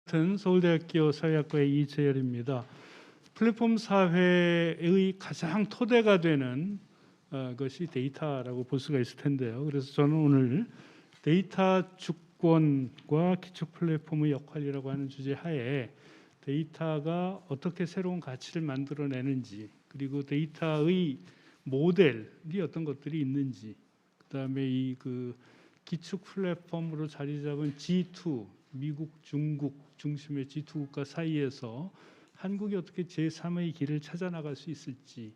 같은 서울대학교 사회학과의 이재열입니다. 플랫폼 사회의 가장 토대가 되는 것이 데이터라고 볼 수가 있을 텐데요. 그래서 저는 오늘 데이터 주권과 기초 플랫폼의 역할이라고 하는 주제 하에 데이터가 어떻게 새로운 가치를 만들어내는지, 그리고 데이터의 모델이 어떤 것들이 있는지, 그다음에 기축 플랫폼으로 자리 잡은 G2, 미국, 중국 중심의 G2 국가 사이에서 한국이 어떻게 제3의 길을 찾아 나갈 수 있을지,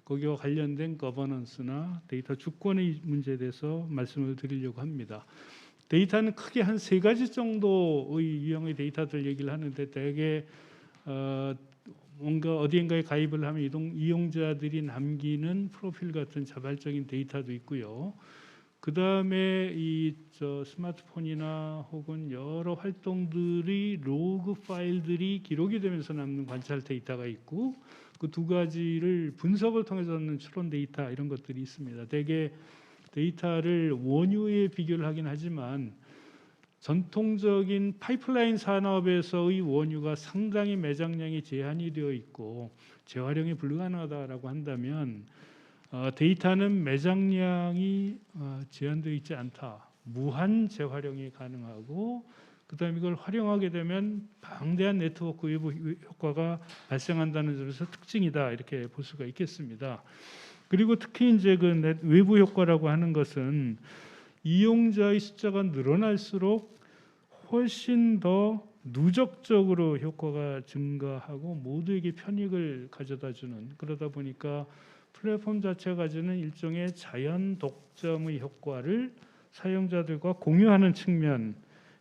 거기와 관련된 거버넌스나 데이터 주권의 문제에 대해서 말씀을 드리려고 합니다. 데이터는 크게 한 세 가지 정도의 유형의 데이터들 얘기를 하는데, 대개 뭔가 어디인가에 가입을 하면 이용자들이 남기는 프로필 같은 자발적인 데이터도 있고요. 그 다음에 스마트폰이나 혹은 여러 활동들이 로그 파일들이 기록이 되면서 남는 관찰 데이터가 있고, 그 두 가지를 분석을 통해서 얻는 추론 데이터, 이런 것들이 있습니다. 대개 데이터를 원유에 비교를 하긴 하지만 전통적인 파이프라인 산업에서의 원유가 상당히 매장량이 제한이 되어 있고 재활용이 불가능하다라고 한다면, 데이터는 매장량이 제한되어 있지 않다. 무한 재활용이 가능하고, 그다음에 이걸 활용하게 되면 방대한 네트워크 외부 효과가 발생한다는 점에서 특징이다, 이렇게 볼 수가 있겠습니다. 그리고 특히 이제 외부 효과라고 하는 것은 이용자의 숫자가 늘어날수록 훨씬 더 누적적으로 효과가 증가하고 모두에게 편익을 가져다주는, 그러다 보니까 플랫폼 자체가 가지는 일종의 자연 독점의 효과를 사용자들과 공유하는 측면이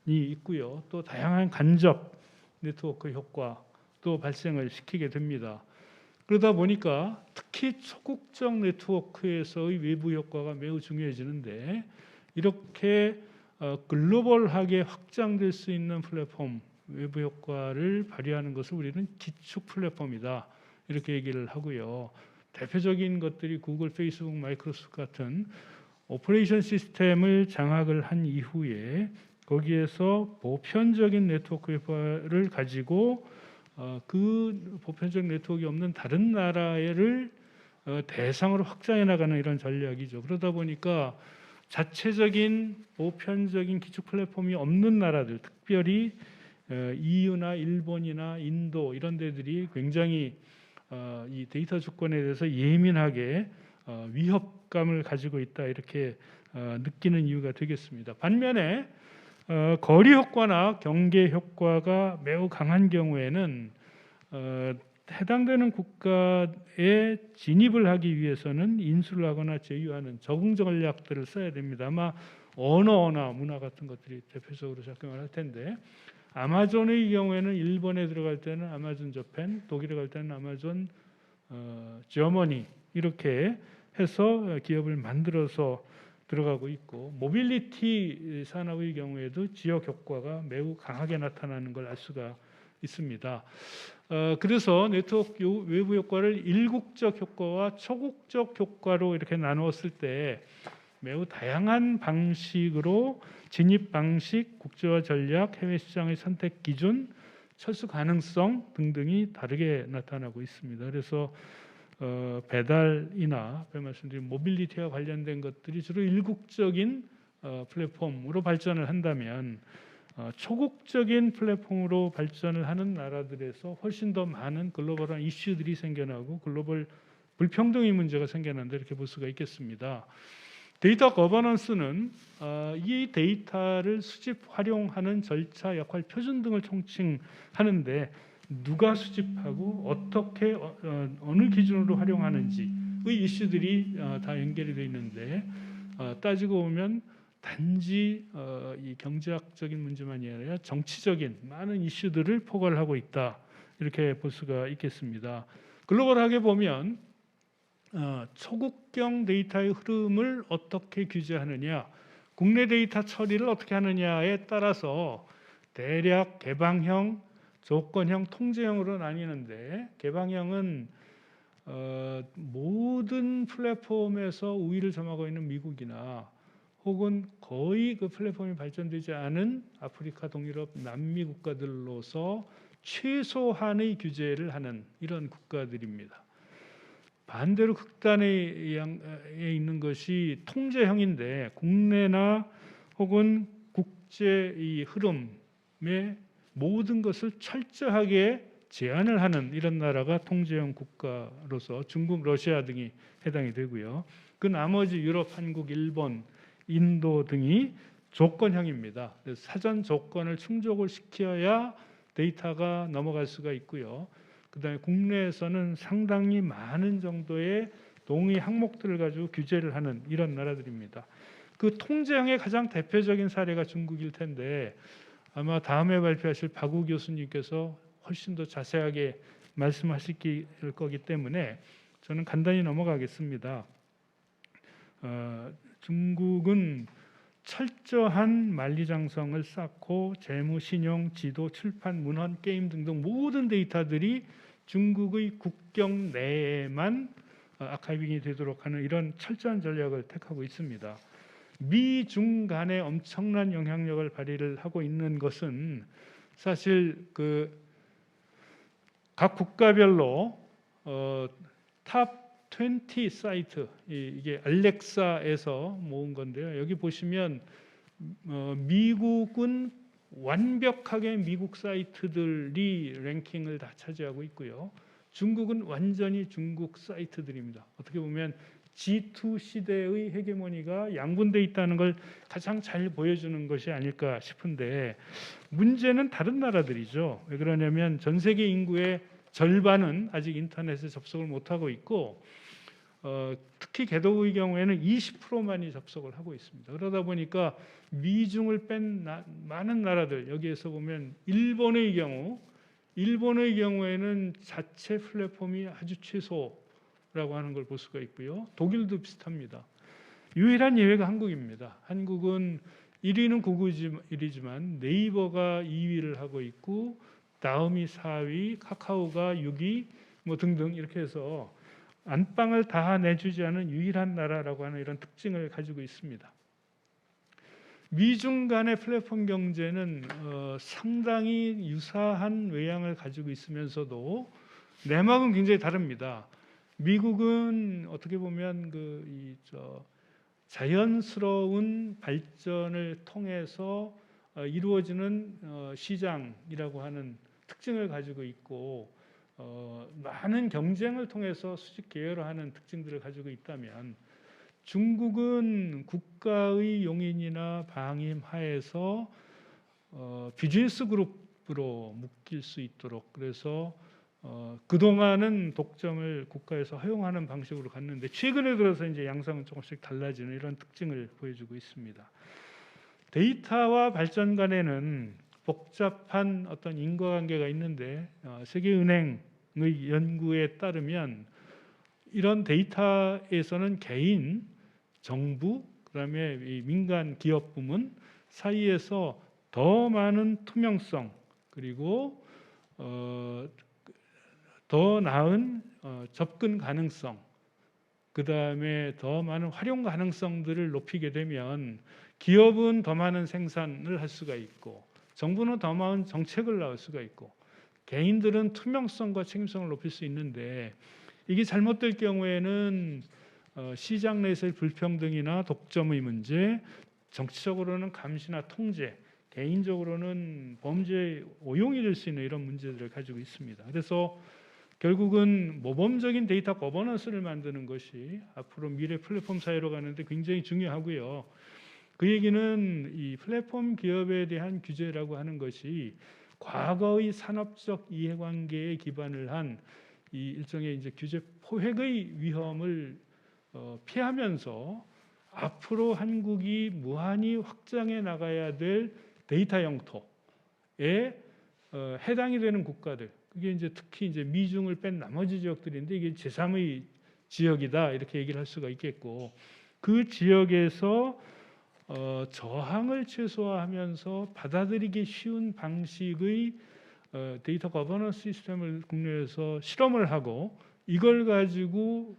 있고요. 또 다양한 간접 네트워크 효과도 발생을 시키게 됩니다. 그러다 보니까 특히 초국적 네트워크에서의 외부 효과가 매우 중요해지는데, 이렇게 글로벌하게 확장될 수 있는 플랫폼 외부 효과를 발휘하는 것을 우리는 기축 플랫폼이다, 이렇게 얘기를 하고요. 대표적인 것들이 구글, 페이스북, 마이크로소프트 같은 오퍼레이션 시스템을 장악을 한 이후에 거기에서 보편적인 네트워크 효과를 가지고 그 보편적 네트워크가 없는 다른 나라를 대상으로 확장해 나가는 이런 전략이죠. 그러다 보니까 자체적인 보편적인 기축 플랫폼이 없는 나라들, 특별히 EU나 일본이나 인도 이런 데들이 굉장히 이 데이터 주권에 대해서 예민하게 위협감을 가지고 있다, 이렇게 느끼는 이유가 되겠습니다. 반면에 거리 효과나 경계 효과가 매우 강한 경우에는 해당되는 국가에 진입을 하기 위해서는 인수를 하거나 제휴하는 적응 전략들을 써야 됩니다. 아마 언어나 문화 같은 것들이 대표적으로 작용을 할 텐데, 아마존의 경우에는 일본에 들어갈 때는 아마존 저팬, 독일에 갈 때는 아마존 저머니, 이렇게 해서 기업을 만들어서 들어가고 있고, 모빌리티 산업의 경우에도 지역 효과가 매우 강하게 나타나는 걸 알 수가 있습니다. 그래서 네트워크 외부 효과를 일국적 효과와 초국적 효과로 이렇게 나누었을 때 매우 다양한 방식으로 진입 방식, 국제화 전략, 해외 시장의 선택 기준, 철수 가능성 등등이 다르게 나타나고 있습니다. 그래서 배달이나 아까 말씀드린 모빌리티와 관련된 것들이 주로 일국적인 플랫폼으로 발전을 한다면, 초국적인 플랫폼으로 발전을 하는 나라들에서 훨씬 더 많은 글로벌한 이슈들이 생겨나고 글로벌 불평등의 문제가 생겨난다, 이렇게 볼 수가 있겠습니다. 데이터 거버넌스는 이 데이터를 수집, 활용하는 절차, 역할, 표준 등을 총칭하는데, 누가 수집하고 어떻게 어느 기준으로 활용하는지의 이슈들이 다 연결이 되어 있는데, 따지고 보면 단지 이 경제학적인 문제만이 아니라 정치적인 많은 이슈들을 포괄하고 있다, 이렇게 볼 수가 있겠습니다. 글로벌하게 보면 초국경 데이터의 흐름을 어떻게 규제하느냐, 국내 데이터 처리를 어떻게 하느냐에 따라서 대략 개방형, 조건형, 통제형으로 나뉘는데, 개방형은 모든 플랫폼에서 우위를 점하고 있는 미국이나 혹은 거의 그 플랫폼이 발전되지 않은 아프리카, 동유럽, 남미 국가들로서 최소한의 규제를 하는 이런 국가들입니다. 반대로 극단에 있는 것이 통제형인데 국내나 혹은 국제 이 흐름의 모든 것을 철저하게 제한을 하는 이런 나라가 통제형 국가로서 중국, 러시아 등이 해당이 되고요. 그 나머지 유럽, 한국, 일본, 인도 등이 조건형입니다. 사전 조건을 충족을 시켜야 데이터가 넘어갈 수가 있고요. 그다음에 국내에서는 상당히 많은 정도의 동의 항목들을 가지고 규제를 하는 이런 나라들입니다. 그 통제형의 가장 대표적인 사례가 중국일 텐데 아마 다음에 발표하실 박우 교수님께서 훨씬 더 자세하게 말씀하실 거기 때문에 저는 간단히 넘어가겠습니다. 중국은 철저한 만리장성을 쌓고 재무, 신용, 지도, 출판, 문헌, 게임 등등 모든 데이터들이 중국의 국경 내에만 아카이빙이 되도록 하는 이런 철저한 전략을 택하고 있습니다. 미중 간에 엄청난 영향력을 발휘를 하고 있는 것은 사실 각 국가별로 탑 20 사이트, 이게 알렉사에서 모은 건데요. 여기 보시면 미국은 완벽하게 미국 사이트들이 랭킹을 다 차지하고 있고요. 중국은 완전히 중국 사이트들입니다. 어떻게 보면 G2 시대의 헤게모니가 양분돼 있다는 걸 가장 잘 보여주는 것이 아닐까 싶은데 문제는 다른 나라들이죠. 왜 그러냐면 전 세계 인구의 절반은 아직 인터넷에 접속을 못하고 있고 특히 개도국의 경우에는 20%만이 접속을 하고 있습니다. 그러다 보니까 미중을 뺀 많은 나라들, 여기에서 보면 일본의 경우에는 자체 플랫폼이 아주 최소라고 하는 걸 볼 수가 있고요. 독일도 비슷합니다. 유일한 예외가 한국입니다. 한국은 1위는 구글이지만 네이버가 2위를 하고 있고 다음이 4위, 카카오가 6위 뭐 등등 이렇게 해서 안방을 다 내주지 않은 유일한 나라라고 하는 이런 특징을 가지고 있습니다. 미중 간의 플랫폼 경제는 상당히 유사한 외양을 가지고 있으면서도 내막은 굉장히 다릅니다. 미국은 어떻게 보면 자연스러운 발전을 통해서 이루어지는 시장이라고 하는 특징을 가지고 있고 많은 경쟁을 통해서 수직 계열화하는 특징들을 가지고 있다면 중국은 국가의 용인이나 방임 하에서 비즈니스 그룹으로 묶일 수 있도록 그래서 그동안은 독점을 국가에서 허용하는 방식으로 갔는데 최근에 들어서 이제 양상은 조금씩 달라지는 이런 특징을 보여주고 있습니다. 데이터와 발전 간에는 복잡한 어떤 인과관계가 있는데 세계은행의 연구에 따르면 이런 데이터에서는 개인, 정부, 그다음에 이 민간 기업 부문 사이에서 더 많은 투명성 그리고 더 나은 접근 가능성, 그다음에 더 많은 활용 가능성들을 높이게 되면 기업은 더 많은 생산을 할 수가 있고 정부는 더 많은 정책을 나올 수가 있고 개인들은 투명성과 책임성을 높일 수 있는데 이게 잘못될 경우에는 시장 내에서의 불평등이나 독점의 문제, 정치적으로는 감시나 통제, 개인적으로는 범죄의 오용이 될 수 있는 이런 문제들을 가지고 있습니다. 그래서 결국은 모범적인 데이터 거버넌스를 만드는 것이 앞으로 미래 플랫폼 사회로 가는데 굉장히 중요하고요. 그 얘기는 이 플랫폼 기업에 대한 규제라고 하는 것이 과거의 산업적 이해관계에 기반을 한 이 일종의 이제 규제 포획의 위험을 피하면서 앞으로 한국이 무한히 확장해 나가야 될 데이터 영토에 해당이 되는 국가들, 그게 이제 특히 이제 미중을 뺀 나머지 지역들인데 이게 제3의 지역이다 이렇게 얘기를 할 수가 있겠고 그 지역에서 저항을 최소화하면서 받아들이기 쉬운 방식의 데이터 거버넌스 시스템을 국내에서 실험을 하고 이걸 가지고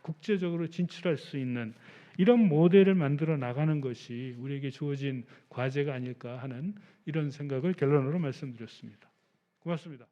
국제적으로 진출할 수 있는 이런 모델을 만들어 나가는 것이 우리에게 주어진 과제가 아닐까 하는 이런 생각을 결론으로 말씀드렸습니다. 고맙습니다.